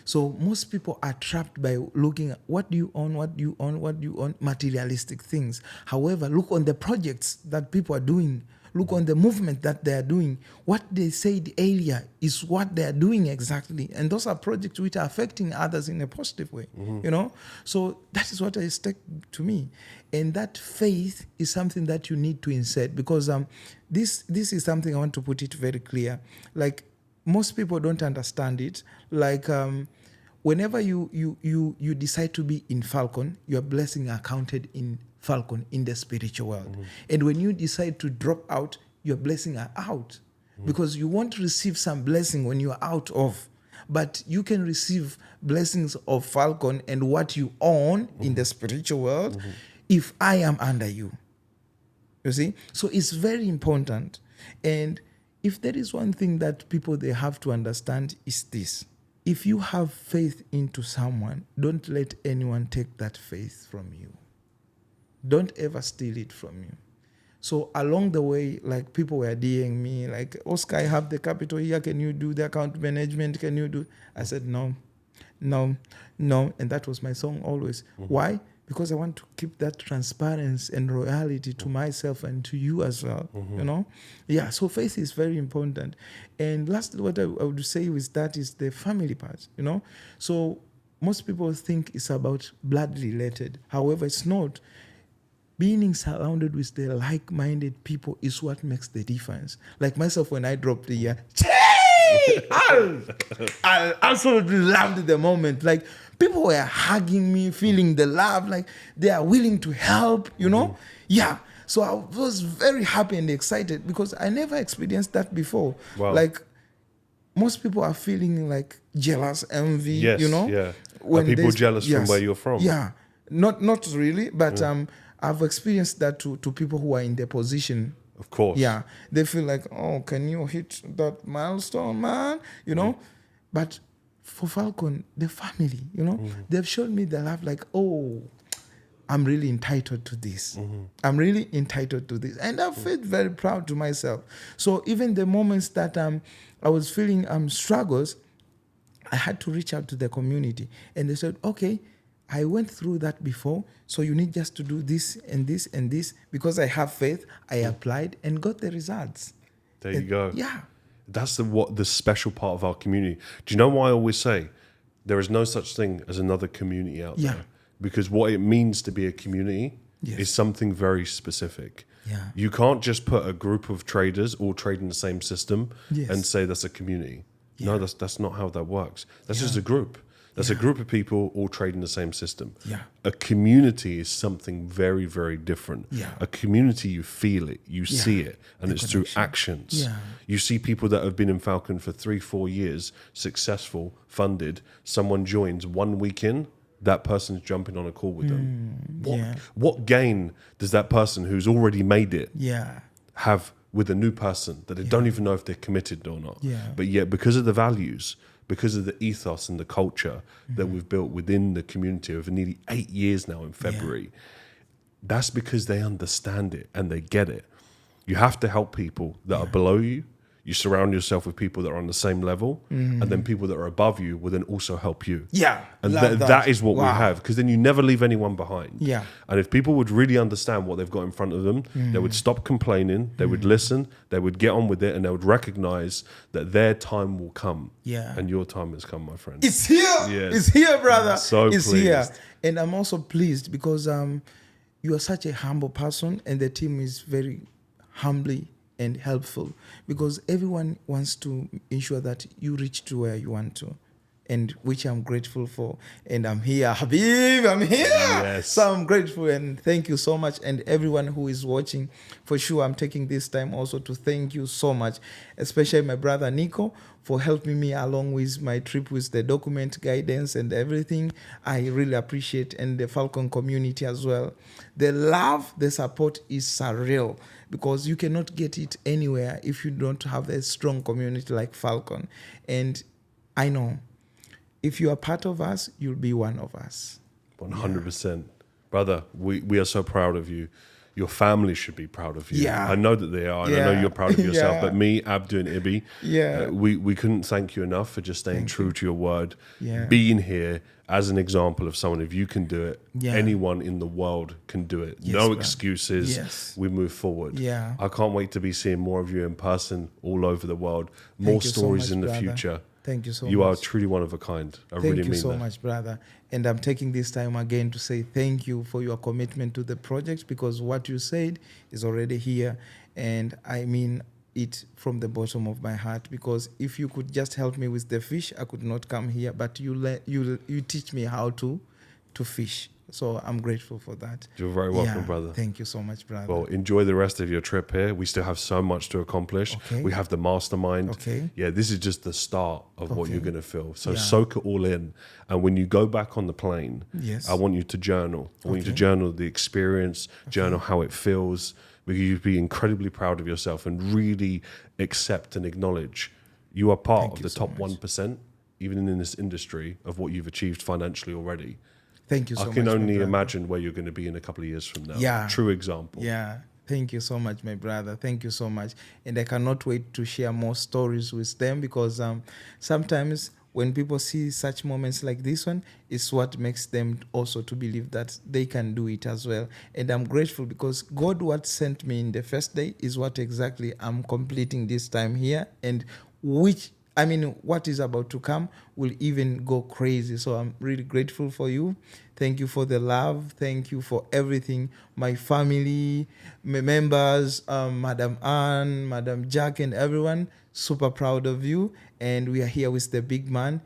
[SPEAKER 1] So most people are trapped by looking at what do you own, what do you own, what do you own, materialistic things. However, look on the projects that people are doing. Look on the movement that they are doing. What they said earlier is what they are doing exactly. And those are projects which are affecting others in a positive way, you know? So that is what is stuck to me. And that faith is something that you need to insert because this is something I want to put it very clear. Like most people don't understand it. Like whenever you decide to be in Falcon, your blessing are counted in Falcon in the spiritual world. And when you decide to drop out, your blessing are out because you won't receive some blessing when you are out of, but you can receive blessings of Falcon and what you own in the spiritual world if I am under you. You see? So it's very important. And if there is one thing that people, they have to understand is this. If you have faith into someone, don't let anyone take that faith from you. Don't ever steal it from you. So along the way, like people were DMing me, like, Oscar, I have the capital here. Can you do the account management? Can you do? I said, no. And that was my song always. Why? Because I want to keep that transparency and loyalty to myself and to you as well, you know? Yeah, so faith is very important. And lastly, what I would say with that is the family part, you know? So most people think it's about blood related. However, it's not. Being surrounded with the like-minded people is what makes the difference. Like myself, when I dropped the year, I absolutely loved the moment. Like people were hugging me, feeling the love, like they are willing to help, you know? Yeah. So I was very happy and excited because I never experienced that before.
[SPEAKER 2] Wow.
[SPEAKER 1] Like most people are feeling like jealous, envy,
[SPEAKER 2] Yes,
[SPEAKER 1] you know?
[SPEAKER 2] yeah.
[SPEAKER 1] When
[SPEAKER 2] Are people
[SPEAKER 1] there's-
[SPEAKER 2] jealous from
[SPEAKER 1] yes.
[SPEAKER 2] where you're from?
[SPEAKER 1] Yeah. Not really, but I've experienced that to people who are in their position.
[SPEAKER 2] Of course.
[SPEAKER 1] Yeah. They feel like, oh, can you hit that milestone, man? You know? But for Falcon, the family, they've shown me the love like, oh, I'm really entitled to this. I'm really entitled to this. And I felt very proud to myself. So even the moments that I was feeling struggles, I had to reach out to the community. And they said, okay, I went through that before, so you need just to do this and this and this. Because I have faith, I applied and got the results.
[SPEAKER 2] There you go.
[SPEAKER 1] Yeah.
[SPEAKER 2] That's the special part of our community. Do you know why I always say there is no such thing as another community out there? Because what it means to be a community is something very specific.
[SPEAKER 1] Yeah.
[SPEAKER 2] You can't just put a group of traders all trading the same system and say that's a community. No, that's not how that works. That's just a group. That's a group of people all trading the same system.
[SPEAKER 1] Yeah.
[SPEAKER 2] A community is something very, very different.
[SPEAKER 1] Yeah.
[SPEAKER 2] A community, you feel it, you see it, and it's through actions.
[SPEAKER 1] Yeah.
[SPEAKER 2] You see people that have been in Falcon for 3-4 years, successful, funded. Someone joins 1 week in, that person's jumping on a call with them. What gain does that person who's already made it have with a new person that they don't even know if they're committed or not? But yet, because of the values, because of the ethos and the culture that we've built within the community over nearly 8 years now in February, that's because they understand it and they get it. You have to help people that are below you. You surround yourself with people that are on the same level, and then people that are above you will then also help you.
[SPEAKER 1] Yeah.
[SPEAKER 2] And that is what we have, because then you never leave anyone behind.
[SPEAKER 1] Yeah.
[SPEAKER 2] And if people would really understand what they've got in front of them, they would stop complaining, they would listen, they would get on with it, and they would recognize that their time will come.
[SPEAKER 1] Yeah.
[SPEAKER 2] And your time has come, my friend.
[SPEAKER 1] It's here.
[SPEAKER 2] Yes.
[SPEAKER 1] It's here, brother.
[SPEAKER 2] It's
[SPEAKER 1] here. And I'm also pleased because you are such a humble person, and the team is very humbly and helpful, because everyone wants to ensure that you reach to where you want to, and which I'm grateful for. And I'm here, Habib, I'm here.
[SPEAKER 2] Yes.
[SPEAKER 1] So I'm grateful, and thank you so much. And everyone who is watching, for sure, I'm taking this time also to thank you so much, especially my brother Nico, for helping me along with my trip with the document guidance and everything. I really appreciate, and the Falcon community as well. The love, the support is surreal, because you cannot get it anywhere if you don't have a strong community like Falcon. And I know if you are part of us, you'll be one of us.
[SPEAKER 2] 100%. Brother, we are so proud of you. Your family should be proud of you.
[SPEAKER 1] Yeah.
[SPEAKER 2] I know that they are, and I know you're proud of yourself. But me, Abdu, and Ibi, we couldn't thank you enough for just staying true to your word, being here as an example of someone. If you can do it, anyone in the world can do it. No excuses. We move forward. I can't wait to be seeing more of you in person all over the world. More stories in the future.
[SPEAKER 1] Thank you so much.
[SPEAKER 2] You are truly one of a kind. I really mean that.
[SPEAKER 1] Thank you so much, brother. And I'm taking this time again to say thank you for your commitment to the project, because what you said is already here. And I mean it from the bottom of my heart, because if you could just help me with the fish, I could not come here. But you teach me how to fish. So I'm grateful for that.
[SPEAKER 2] You're very welcome, brother.
[SPEAKER 1] Thank you so much, brother.
[SPEAKER 2] Well, enjoy the rest of your trip here. We still have so much to accomplish. We have the mastermind. This is just the start of what you're going to feel. So soak it all in. And when you go back on the plane, I want you to journal. I want you to journal the experience, journal how it feels. Because you'd be incredibly proud of yourself and really accept and acknowledge you are part of the top 1%, even in this industry, of what you've achieved financially already.
[SPEAKER 1] Thank you so much.
[SPEAKER 2] I can only imagine where you're going to be in a couple of years from now. True example.
[SPEAKER 1] Thank you so much, my brother. Thank you so much. And I cannot wait to share more stories with them, because sometimes when people see such moments like this one, it's what makes them also to believe that they can do it as well. And I'm grateful, because God, what sent me in the first day is what exactly I'm completing this time here, and what is about to come will even go crazy. So I'm really grateful for you. Thank you for the love. Thank you for everything. My family, my members, Madam Anne, Madam Jack, and everyone, super proud of you. And we are here with the big man.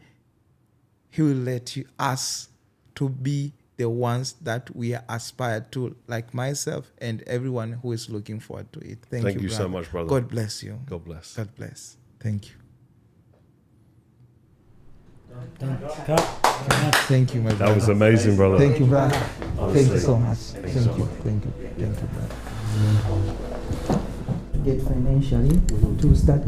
[SPEAKER 1] He will let us to be the ones that we are aspired to, like myself and everyone who is looking forward to it. Thank you
[SPEAKER 2] so much, brother.
[SPEAKER 1] God bless you.
[SPEAKER 2] God bless.
[SPEAKER 1] God bless. Thank you. Thank you, my brother.
[SPEAKER 2] That was amazing, brother.
[SPEAKER 1] Thank you, brother. Thank you so much. Thank you. Thank you. Thank you, brother. get financially to start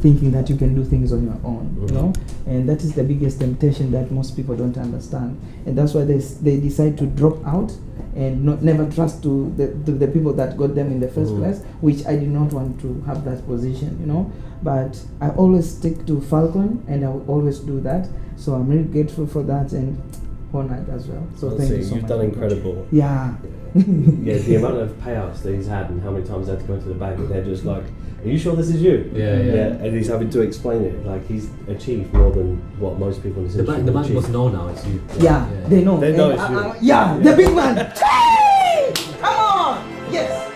[SPEAKER 1] thinking that you can do things on your own, you know, and that is the biggest temptation that most people don't understand, and that's why they decide to drop out and never trust to the people that got them in the first place, which I did not want to have that position, you know. But I always stick to Falcon, and I will always do that. So I'm really grateful for that and honored as well. So thank you so much.
[SPEAKER 3] You've done incredible.
[SPEAKER 1] Yeah.
[SPEAKER 3] Yeah, the amount of payouts that he's had and how many times they had to go to the bank, they're just like, are you sure this is you?
[SPEAKER 6] Yeah.
[SPEAKER 3] And he's having to explain it. Like, he's achieved more than what most people in this industry
[SPEAKER 6] The bank
[SPEAKER 3] achieve.
[SPEAKER 6] must know now it's you.
[SPEAKER 1] Yeah, they know.
[SPEAKER 3] They know
[SPEAKER 1] And
[SPEAKER 3] it's you.
[SPEAKER 1] yeah, the big man. Come on! Yes!